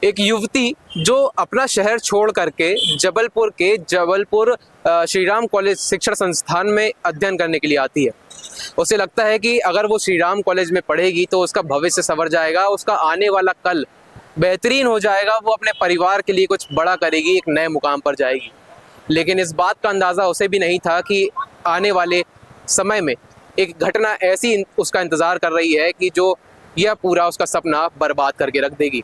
एक युवती जो अपना शहर छोड़ करके जबलपुर श्री राम कॉलेज शिक्षण संस्थान में अध्ययन करने के लिए आती है। उसे लगता है कि अगर वो श्री राम कॉलेज में पढ़ेगी तो उसका भविष्य संवर जाएगा, उसका आने वाला कल बेहतरीन हो जाएगा, वो अपने परिवार के लिए कुछ बड़ा करेगी, एक नए मुकाम पर जाएगी। लेकिन इस बात का अंदाज़ा उसे भी नहीं था कि आने वाले समय में एक घटना ऐसी उसका इंतज़ार कर रही है कि जो यह पूरा उसका सपना बर्बाद करके रख देगी।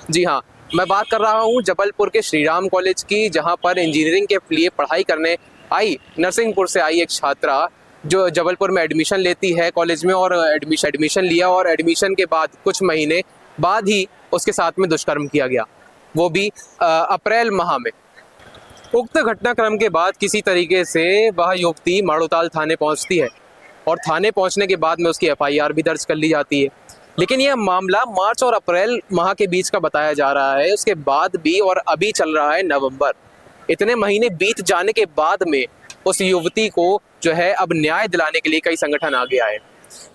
जी हाँ, मैं बात कर रहा हूँ जबलपुर के श्री राम कॉलेज की, जहाँ पर इंजीनियरिंग के लिए पढ़ाई करने आई, नरसिंहपुर से आई एक छात्रा जो जबलपुर में एडमिशन लेती है कॉलेज में, और एडमिशन लिया और एडमिशन के बाद कुछ महीने बाद ही उसके साथ में दुष्कर्म किया गया, वो भी अप्रैल माह में। उक्त घटनाक्रम के बाद किसी तरीके से वह युवती माड़ोताल थाने पहुंचती है और थाने पहुंचने के बाद में उसकी एफआईआर भी दर्ज कर ली जाती है। लेकिन यह मामला मार्च और अप्रैल माह के बीच का बताया जा रहा है, उसके बाद भी, और अभी चल रहा है नवंबर। इतने महीने बीत जाने के बाद में उस युवती को जो है अब न्याय दिलाने के लिए कई संगठन आगे आए।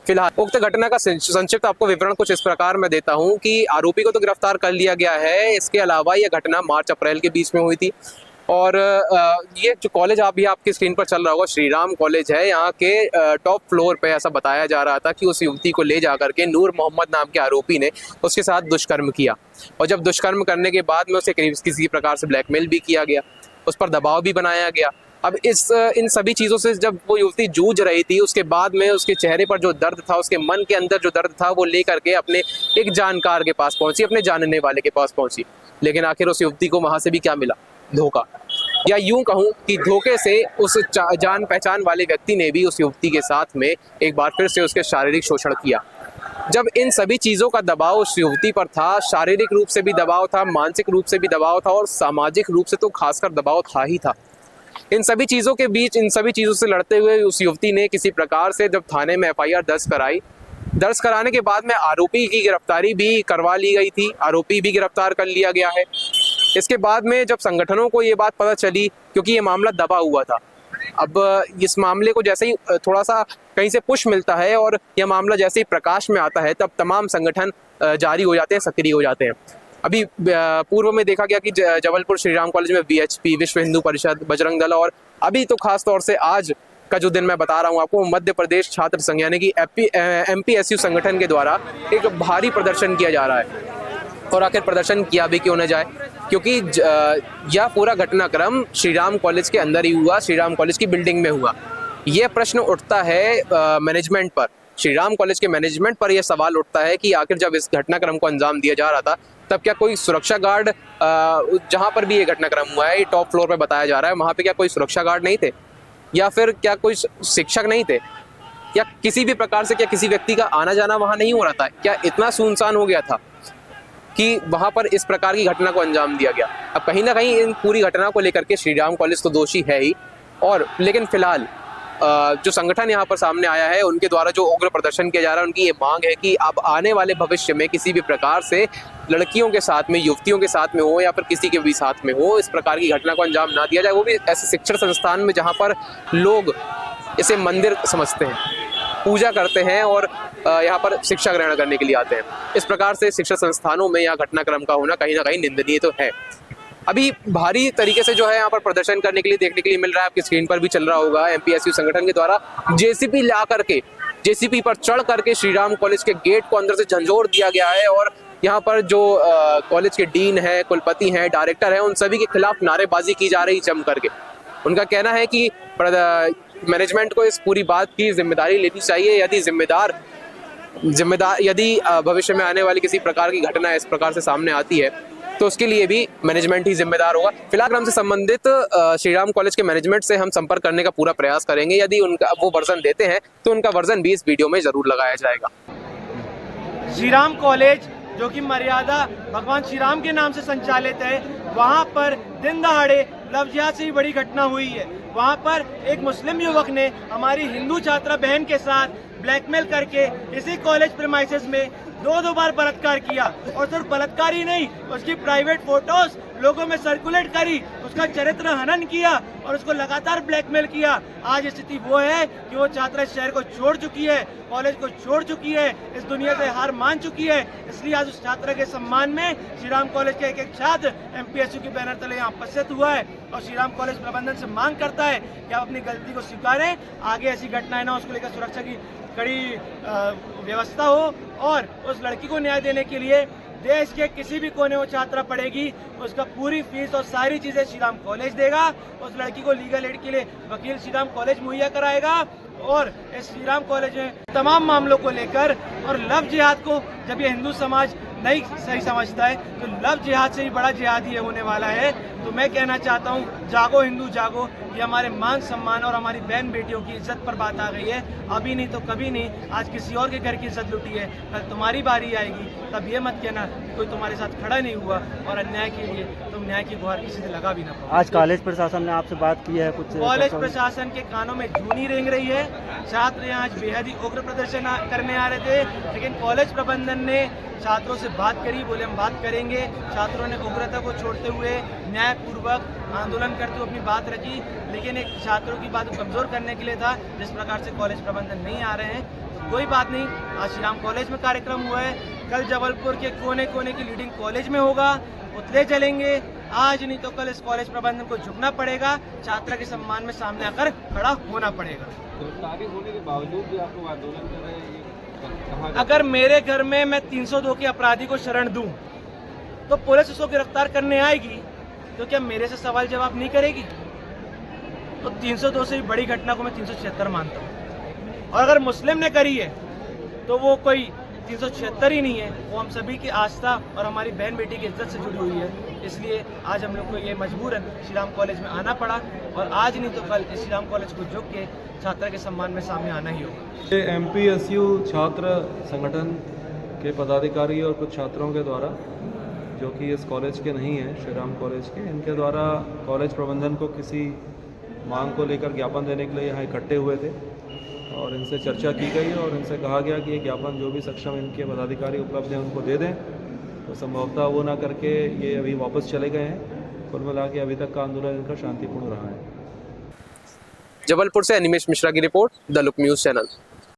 फिलहाल उक्त घटना का संक्षिप्त आपको विवरण कुछ इस प्रकार मैं देता हूं कि आरोपी को तो गिरफ्तार कर लिया गया है। इसके अलावा यह घटना मार्च अप्रैल के बीच में हुई थी और ये जो कॉलेज अभी आपकी स्क्रीन पर चल रहा होगा श्री राम कॉलेज है, यहाँ के टॉप फ्लोर पे ऐसा बताया जा रहा था कि उस युवती को ले जाकर के नूर मोहम्मद नाम के आरोपी ने उसके साथ दुष्कर्म किया, और जब दुष्कर्म करने के बाद में उसे किसी प्रकार से ब्लैकमेल भी किया गया, उस पर दबाव भी बनाया गया। अब इन सभी चीज़ों से जब वो युवती जूझ रही थी, उसके बाद में उसके चेहरे पर जो दर्द था, उसके मन के अंदर जो दर्द था, वो लेकर के अपने एक जानकार के पास पहुंची, अपने जानने वाले के पास पहुंची। लेकिन आखिर उस युवती को वहां से भी क्या मिला? धोखा, या यूं कहूं कि धोखे से उस जान पहचान वाले व्यक्ति ने भी उस युवती के साथ में एक बार फिर से उसके शारीरिक शोषण किया। जब इन सभी चीज़ों का दबाव उस युवती पर था, शारीरिक रूप से भी दबाव था, मानसिक रूप से भी दबाव था और सामाजिक रूप से तो खासकर दबाव था ही था। इन सभी चीज़ों के बीच, इन सभी चीज़ों से लड़ते हुए उस युवती ने किसी प्रकार से जब थाने में एफआईआर दर्ज कराने के बाद में आरोपी की गिरफ्तारी भी करवा ली गई थी, आरोपी भी गिरफ्तार कर लिया गया है। इसके बाद में जब संगठनों को ये बात पता चली, क्योंकि ये मामला दबा हुआ था, अब इस मामले को जैसे ही थोड़ा सा कहीं से पुश मिलता है और यह मामला जैसे ही प्रकाश में आता है, तब तमाम संगठन जारी हो जाते हैं, सक्रिय हो जाते हैं। अभी पूर्व में देखा गया कि जबलपुर श्री राम कॉलेज में वीएचपी, विश्व हिंदू परिषद, बजरंग दल, और अभी तो खास तौर से आज का जो दिन मैं बता रहा हूँ आपको, मध्य प्रदेश छात्र संघ यानी कि एमपीएसयू संगठन के द्वारा एक भारी प्रदर्शन किया जा रहा है। और आखिर प्रदर्शन किया भी क्यों न जाए, क्योंकि यह पूरा घटनाक्रम श्री राम कॉलेज के अंदर ही हुआ, श्री राम कॉलेज की बिल्डिंग में हुआ। यह प्रश्न उठता है मैनेजमेंट पर, श्री राम कॉलेज के मैनेजमेंट पर यह सवाल उठता है कि आखिर जब इस घटनाक्रम को अंजाम दिया जा रहा था, तब क्या कोई सुरक्षा गार्ड, जहाँ पर भी ये घटनाक्रम हुआ है, ये टॉप फ्लोर पर बताया जा रहा है, वहाँ पर क्या कोई सुरक्षा गार्ड नहीं थे, या फिर क्या कोई शिक्षक नहीं थे, या किसी भी प्रकार से क्या किसी व्यक्ति का आना जाना वहाँ नहीं हो रहा था? क्या इतना सुनसान हो गया था कि वहाँ पर इस प्रकार की घटना को अंजाम दिया गया? अब कहीं ना कहीं इन पूरी घटना को लेकर के श्री राम कॉलेज तो दोषी है ही, और लेकिन फिलहाल जो संगठन यहाँ पर सामने आया है, उनके द्वारा जो उग्र प्रदर्शन किया जा रहा है, उनकी ये मांग है कि अब आने वाले भविष्य में किसी भी प्रकार से लड़कियों के साथ में, युवतियों के साथ में हो, या फिर किसी के भी साथ में हो, इस प्रकार की घटना को अंजाम ना दिया जाए, वो भी ऐसे शिक्षण संस्थान में जहाँ पर लोग इसे मंदिर समझते हैं, पूजा करते हैं और यहाँ पर शिक्षा ग्रहण करने के लिए आते हैं। इस प्रकार से शिक्षण संस्थानों में यह घटनाक्रम का होना कहीं ना कहीं निंदनीय तो है। अभी भारी तरीके से जो है यहाँ पर प्रदर्शन करने के लिए देखने के लिए मिल रहा है, आपकी स्क्रीन पर भी चल रहा होगा, एमपीएसयू संगठन के द्वारा जेसीपी ला करके, जेसीपी पर चढ़ करके श्री राम कॉलेज के गेट को अंदर से झंझोर दिया गया है, और यहाँ पर जो कॉलेज के डीन है, कुलपति हैं, डायरेक्टर हैं, उन सभी के खिलाफ नारेबाजी की जा रही जम करके। उनका कहना है कि मैनेजमेंट को इस पूरी बात की जिम्मेदारी लेनी चाहिए। यदि भविष्य में आने वाली किसी प्रकार की घटना इस प्रकार से सामने आती है, तो उसके लिए भी मैनेजमेंट ही जिम्मेदार होगा। फिलहाल हमसे संबंधित श्री राम कॉलेज के मैनेजमेंट से हम संपर्क करने का पूरा प्रयास करेंगे। यदि उनका वो वर्जन देते हैं तो उनका वर्जन भी इस वीडियो में जरूर लगाया जाएगा। श्री राम कॉलेज जो कि मर्यादा भगवान श्री राम के नाम से संचालित है, वहाँ पर दिन दहाड़े लव जिहाद से ही बड़ी घटना हुई है। वहाँ पर एक मुस्लिम युवक ने हमारी हिंदू छात्रा बहन के साथ ब्लैकमेल करके इसी कॉलेज प्रीमाइसेस में दो बार बलात्कार किया, और सिर्फ बलात्कार ही नहीं, उसकी प्राइवेट फोटोज लोगों में सर्कुलेट करी, उसका चरित्र हनन किया और उसको लगातार ब्लैकमेल किया। आज स्थिति वो है कि वो छात्रा इस शहर को छोड़ चुकी है, कॉलेज को छोड़ चुकी है, इस दुनिया से हार मान चुकी है। इसलिए आज उस छात्रा के सम्मान में श्री राम कॉलेज के एक छात्र MPSU के बैनर तले यहाँ उपस्थित हुआ है और श्री राम कॉलेज प्रबंधन से मांग करता है कि आप अपनी गलती को स्वीकारें, आगे ऐसी घटनाएं ना, उसको लेकर सुरक्षा की कड़ी व्यवस्था हो और उस लड़की को न्याय देने के लिए देश के किसी भी कोने वो छात्रा पढ़ेगी, उसका पूरी फीस और सारी चीजें श्री राम कॉलेज देगा। उस लड़की को लीगल एड के लिए वकील श्री राम कॉलेज मुहैया कराएगा और इस श्री राम कॉलेज में तमाम मामलों को लेकर और लव जिहाद को जब ये हिंदू समाज नहीं सही समझता है तो लव जिहाद से ही बड़ा जिहाद ये होने वाला है। तो मैं कहना चाहता हूँ, जागो हिंदू जागो। ये हमारे मान सम्मान और हमारी बहन बेटियों की इज्जत पर बात आ गई है। अभी नहीं तो कभी नहीं, आज किसी और के घर की इज्जत लुटी है, कल तुम्हारी बारी आएगी। तब ये मत कहना कि कोई तुम्हारे साथ खड़ा नहीं हुआ और अन्याय के लिए तुम न्याय की गुहार किसी से लगा भी ना पाओ। आज कॉलेज प्रशासन ने आपसे बात की है कुछ? कॉलेज प्रशासन के कानों में जूनी रेंग रही है। छात्र आज बेहद ही उग्र प्रदर्शन करने आ रहे थे, लेकिन कॉलेज प्रबंधन ने छात्रों से बात करी, बोले हम बात करेंगे। छात्रों ने उग्रता को छोड़ते हुए न्यायपूर्वक आंदोलन करते हुए अपनी बात रखी, लेकिन एक छात्रों की बात को कमजोर करने के लिए था, जिस प्रकार से कॉलेज प्रबंधन नहीं आ रहे हैं। तो कोई बात नहीं, आज श्री राम कॉलेज में कार्यक्रम हुआ है, कल जबलपुर के कोने कोने की लीडिंग कॉलेज में होगा, पुतले जलेंगे। आज नहीं तो कल इस कॉलेज प्रबंधन को झुकना पड़ेगा, छात्रा के सम्मान में सामने आकर खड़ा होना पड़ेगा। गिरफ्तारी होने के बावजूद भी आप लोग आंदोलन कर रहे हैं, अगर मेरे घर में मैं 302 के अपराधी को शरण दूं तो पुलिस उसको गिरफ्तार करने आएगी, तो क्या मेरे से सवाल जवाब नहीं करेगी? तो 302 से भी बड़ी घटना को मैं 376 मानता हूं। और अगर मुस्लिम ने करी है तो वो कोई 376 ही नहीं है, वो हम सभी की आस्था और हमारी बहन बेटी की इज्जत से जुड़ी हुई है। इसलिए आज हम लोग को ये मजबूरन श्री राम कॉलेज में आना पड़ा और आज नहीं तो कल श्री राम कॉलेज को झुक के छात्रा के सम्मान में सामने आना ही होगा। MPSU छात्र संगठन के पदाधिकारी और कुछ छात्रों के द्वारा, जो कि इस कॉलेज के नहीं हैं, श्री राम कॉलेज के, इनके द्वारा कॉलेज प्रबंधन को किसी मांग को लेकर ज्ञापन देने के लिए यहाँ इकट्ठे हुए थे और इनसे चर्चा की गई और इनसे कहा गया कि ये ज्ञापन जो भी सक्षम इनके पदाधिकारी उपलब्ध हैं उनको दे दें। तो संभवतः वो ना करके ये अभी वापस चले गए हैं। कुल मिला के अभी तक का आंदोलन इनका शांतिपूर्ण रहा है। जबलपुर से अनिमेश मिश्रा की report, the look news channel.